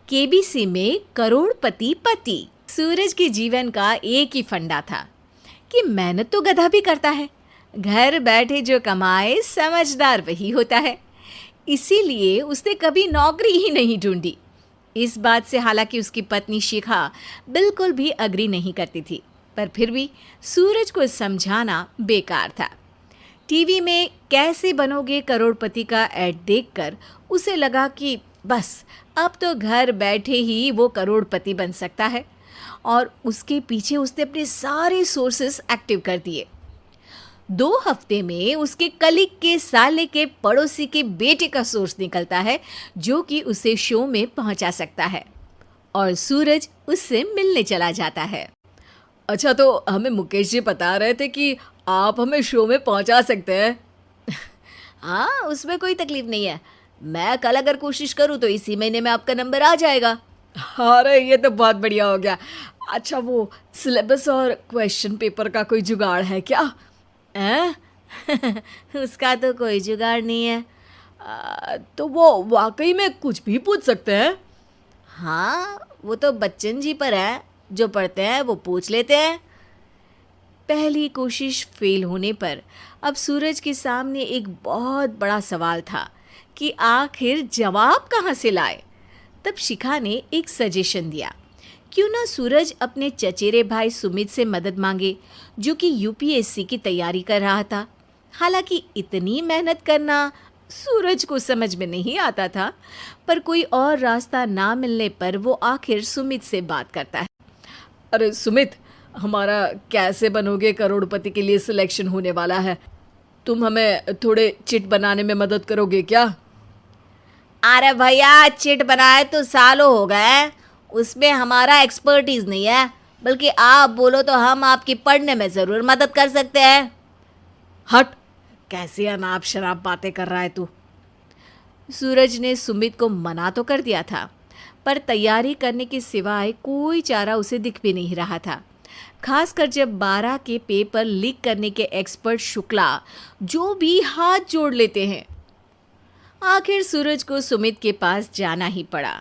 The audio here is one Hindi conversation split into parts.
केबीसी में करोड़पति पति। सूरज के जीवन का एक ही फंडा था कि मेहनत तो गधा भी करता है, घर बैठे जो कमाए समझदार वही होता है। इसीलिए उसने कभी नौकरी ही नहीं ढूंढी। इस बात से हालांकि उसकी पत्नी शिखा बिल्कुल भी अग्री नहीं करती थी, पर फिर भी सूरज को समझाना बेकार था। टीवी में कैसे बनोगे करोड़पति का ऐड देखकर उसे लगा कि बस अब तो घर बैठे ही वो करोड़पति बन सकता है, और उसके पीछे उसने अपने सारे सोर्सेस एक्टिव कर दिए। 2 हफ्ते में उसके कलीग के साले के पड़ोसी के बेटे का सोर्स निकलता है जो कि उसे शो में पहुंचा सकता है, और सूरज उससे मिलने चला जाता है। अच्छा, तो हमें मुकेश जी बता रहे थे कि आप हमें शो में पहुंचा सकते हैं। हाँ, उसमें कोई तकलीफ नहीं है। मैं कल अगर कोशिश करूँ तो इसी महीने में आपका नंबर आ जाएगा। अरे ये तो बहुत बढ़िया हो गया। अच्छा, वो सिलेबस और क्वेश्चन पेपर का कोई जुगाड़ है क्या? उसका तो कोई जुगाड़ नहीं है। तो वो वाकई में कुछ भी पूछ सकते हैं? हाँ, वो तो बच्चन जी पर है, जो पढ़ते हैं वो पूछ लेते हैं। पहली कोशिश फेल होने पर अब सूरज के सामने एक बहुत बड़ा सवाल था कि आखिर जवाब कहाँ से लाए। तब शिखा ने एक सजेशन दिया, क्यों ना सूरज अपने चचेरे भाई सुमित से मदद मांगे, जो कि यूपीएससी की तैयारी कर रहा था। हालांकि इतनी मेहनत करना सूरज को समझ में नहीं आता था, पर कोई और रास्ता ना मिलने पर वो आखिर सुमित से बात करता है। अरे सुमित, हमारा कैसे बनोगे करोड़पति के लिए सिलेक्शन होने वाला है। तुम हमें थोड़े चिट बनाने में मदद करोगे क्या? अरे भैया, चिट बनाए तो सालों हो गए, उसमें हमारा एक्सपर्टीज नहीं है, बल्कि आप बोलो तो हम आपकी पढ़ने में ज़रूर मदद कर सकते हैं। हट, कैसी अनाप शराब बातें कर रहा है तू। सूरज ने सुमित को मना तो कर दिया था, पर तैयारी करने के सिवाय कोई चारा उसे दिख भी नहीं रहा था। खासकर जब 12 के पेपर लीक करने के एक्सपर्ट शुक्ला जो भी हाथ जोड़ लेते हैं। आखिर सूरज को सुमित के पास जाना ही पड़ा,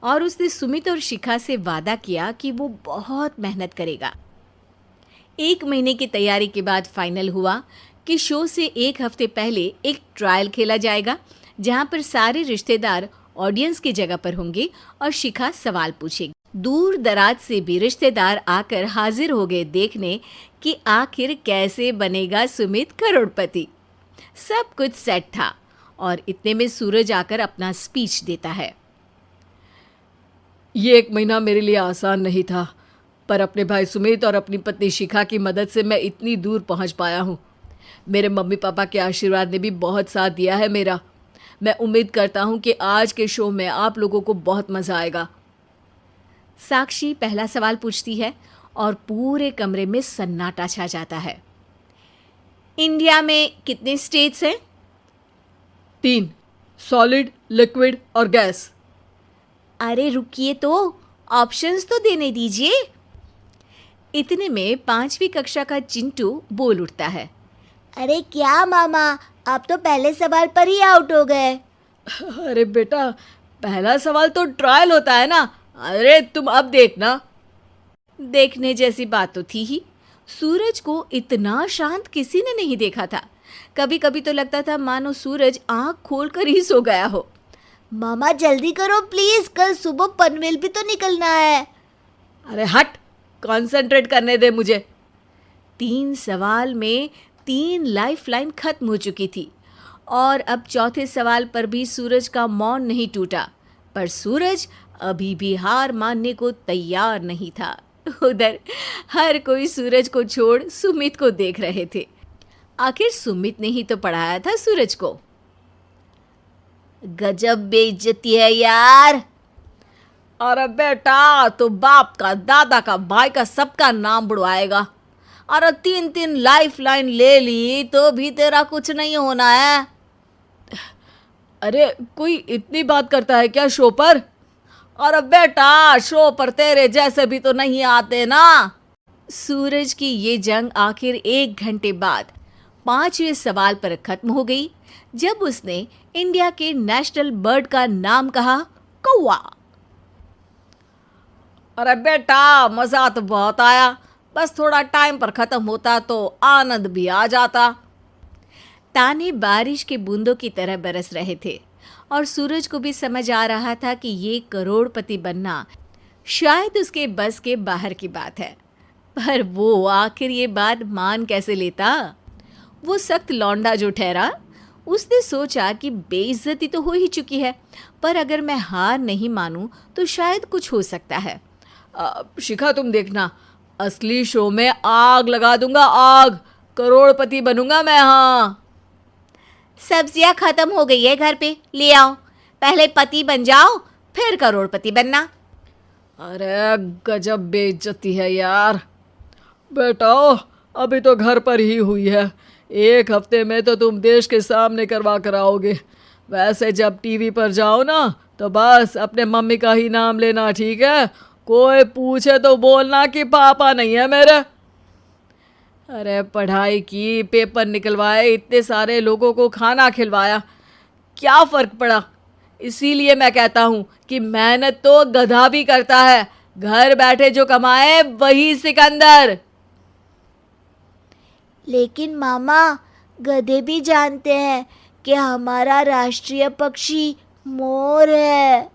और उसने सुमित और शिखा से वादा किया कि वो बहुत मेहनत करेगा। 1 महीने की तैयारी के बाद फाइनल हुआ कि शो से 1 हफ्ते पहले एक ट्रायल खेला जाएगा, जहां पर सारे रिश्तेदार ऑडियंस की जगह पर होंगे और शिखा सवाल पूछेगी। दूर दराज से भी रिश्तेदार आकर हाजिर हो गए देखने कि आखिर कैसे बनेगा सुमित करोड़पति। सब कुछ सेट था, और इतने में सूरज आकर अपना स्पीच देता है। ये 1 महीना मेरे लिए आसान नहीं था, पर अपने भाई सुमित और अपनी पत्नी शिखा की मदद से मैं इतनी दूर पहुंच पाया हूँ। मेरे मम्मी पापा के आशीर्वाद ने भी बहुत साथ दिया है मेरा। मैं उम्मीद करता हूँ कि आज के शो में आप लोगों को बहुत मज़ा आएगा। साक्षी पहला सवाल पूछती है और पूरे कमरे में सन्नाटा छा जाता है। इंडिया में कितने स्टेट्स हैं? 3, सॉलिड, लिक्विड और गैस। अरे रुकिए, तो ऑप्शंस तो देने दीजिए। इतने में 5वीं कक्षा का चिंटू बोल उठता है। अरे क्या मामा, आप तो पहले सवाल पर ही आउट हो गए। अरे बेटा, पहला सवाल तो ट्रायल होता है ना। अरे तुम अब देखना। देखने जैसी बात तो थी ही। सूरज को इतना शांत किसी ने नहीं देखा था। कभी कभी तो लगता था मानो सूरज आंख खोलकर ही सो गया हो। मामा जल्दी करो प्लीज, कल सुबह पनवेल भी तो निकलना है। अरे हट, कंसंट्रेट करने दे मुझे। 3 सवाल में 3 लाइफलाइन खत्म हो चुकी थी, और अब चौथे सवाल पर भी सूरज का मौन नहीं टूटा। पर सूरज अभी भी हार मानने को तैयार नहीं था। उधर हर कोई सूरज को छोड़ सुमित को देख रहे थे। आखिर सुमित ने ही तो पढ़ाया था सूरज को। गजब बेइज्जती है यार। अरे बेटा, तो बाप का, दादा का, भाई का, सबका नाम बुड़वाएगा। अरे 3 लाइफलाइन ले ली तो भी तेरा कुछ नहीं होना है। अरे कोई इतनी बात करता है क्या शो पर? अरे बेटा, शो पर तेरे जैसे भी तो नहीं आते ना। सूरज की ये जंग आखिर 1 घंटे बाद 5वें सवाल पर खत्म हो गई, जब उसने इंडिया के नेशनल बर्ड का नाम कहा, कौवा। अरे बेटा, मज़ा तो बहुत आया, बस थोड़ा टाइम पर ख़त्म होता तो आनंद भी आ जाता। ताने बारिश के बूंदों की तरह बरस रहे थे और सूरज को भी समझ आ रहा था कि ये करोड़पति बनना शायद उसके बस के बाहर की बात है। पर वो आखिर ये बात मान कैसे लेता? वो सख्त लौंडा जो ठहरा, उसने सोचा कि बेइज्जती तो हो ही चुकी है, पर अगर मैं हार नहीं मानूं तो शायद कुछ हो सकता है। शिखा, तुम देखना, असली शो में आग लगा दूंगा, आग, करोड़पति बनूंगा मैं। हाँ, सब्जियां खत्म हो गई है घर पे, ले आओ। पहले पति बन जाओ, फिर करोड़पति बनना। अरे गजब बेइज्जती है यार। बेटा, अभी तो घर पर ही हुई है, 1 हफ्ते में तो तुम देश के सामने करवा कर आओगे। वैसे जब टीवी पर जाओ ना तो बस अपने मम्मी का ही नाम लेना, ठीक है? कोई पूछे तो बोलना कि पापा नहीं है मेरे। अरे पढ़ाई की, पेपर निकलवाए, इतने सारे लोगों को खाना खिलवाया, क्या फ़र्क पड़ा? इसीलिए मैं कहता हूँ कि मेहनत तो गधा भी करता है, घर बैठे जो कमाए वही सिकंदर। लेकिन मामा, गधे भी जानते हैं कि हमारा राष्ट्रीय पक्षी मोर है।